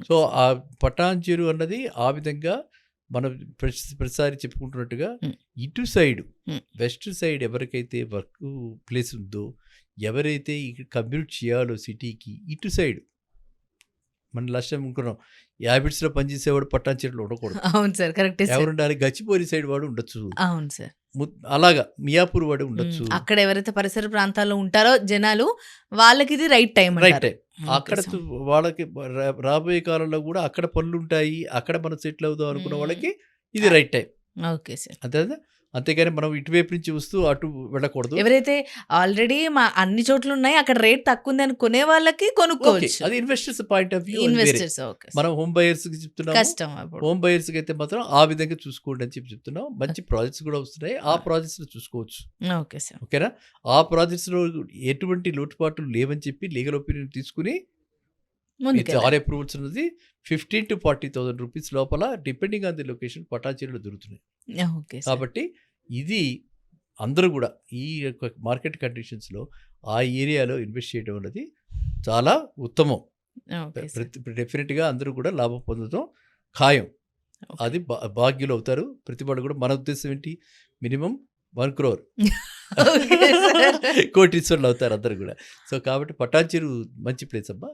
So ఆ పటాన్చెరు అన్నది ఆ విధంగా మనం ప్రతిసారి చెప్పుకుంటున్నట్టుగా ఇటు సైడ్ వెస్ట్ సైడ్ ఎవరికైతే వర్క్ ప్లేస్ ఉందో, ఎవరైతే కమ్యూట్ చేయాలో సిటీకి ఇటు సైడ్, మన లాస్ట్ టైం అనుకున్నాం హ్యాబిట్స్లో పనిచేసేవాడు పట్టాన్చెరులో ఉండకూడదు. అవును సార్, కరెక్టే సార్. ఎవరుండాలి? గచ్చిపోలి సైడ్ వాడు ఉండొచ్చు, అవును సార్. అలాగా మియాపూర్ వాడు ఉండొచ్చు. అక్కడ ఎవరైతే పరిసర ప్రాంతాల్లో ఉంటారో జనాలు, వాళ్ళకి ఇది రైట్ టైం రైట్ టైం. అక్కడ వాళ్ళకి రాబోయే కాలంలో కూడా అక్కడ పనులు ఉంటాయి, అక్కడ మనం సెటిల్ అవుదాం అనుకున్న వాళ్ళకి ఇది రైట్ టైం. Okay sir. అంతే, అంతేగాని మనం ఇటువైపు నుంచి వస్తూ అటు వెళ్ళకూడదు. ఎవరైతే ఆల్రెడీ అన్ని చోట్ల ఉన్నాయి, అక్కడ రేట్ తక్కువ ఉంది అని కొనే వాళ్ళకి కొనుక్కోవచ్చు. అది investors point of view. Investors మనం హోమ్ బయర్స్ కి చెప్తున్నాం, కష్టం. హోమ్ బయర్స్ కి అయితే మాత్రం ఆ విధంగా చూసుకోండి అని చెప్తున్నాం. మంచి ప్రాజెక్ట్స్ కూడా వస్తున్నాయి, ఆ ప్రాజెక్ట్స్ లో చూసుకోవచ్చు. Okay sir. ఓకేనా? ఆ ప్రాజెక్ట్స్ లో ఎటువంటి లోటుపాట్లు లేవని చెప్పి లీగల్ ఒపీనియన్ తీసుకుని ఆర్ అప్రూవల్స్ ఉన్నది 15,000 to 40,000 రూపీస్ లోపల డిపెండింగ్ ఆన్ ది లొకేషన్ పటాన్చెరులో దొరుకుతున్నాయి. కాబట్టి ఇది అందరూ కూడా ఈ యొక్క మార్కెట్ కండిషన్స్లో ఆ ఏరియాలో ఇన్వెస్ట్ చేయడం అనేది చాలా ఉత్తమం. డెఫినెట్గా అందరూ కూడా లాభం పొందడం ఖాయం. అది భాగ్యులు అవుతారు ప్రతి వాళ్ళు కూడా. మన ఉద్దేశం ఏంటి? మినిమం 1 crore కోటీశ్వరులు అవుతారు అందరు కూడా. సో కాబట్టి పటాన్చెరు మంచి ప్లేస్ అమ్మా.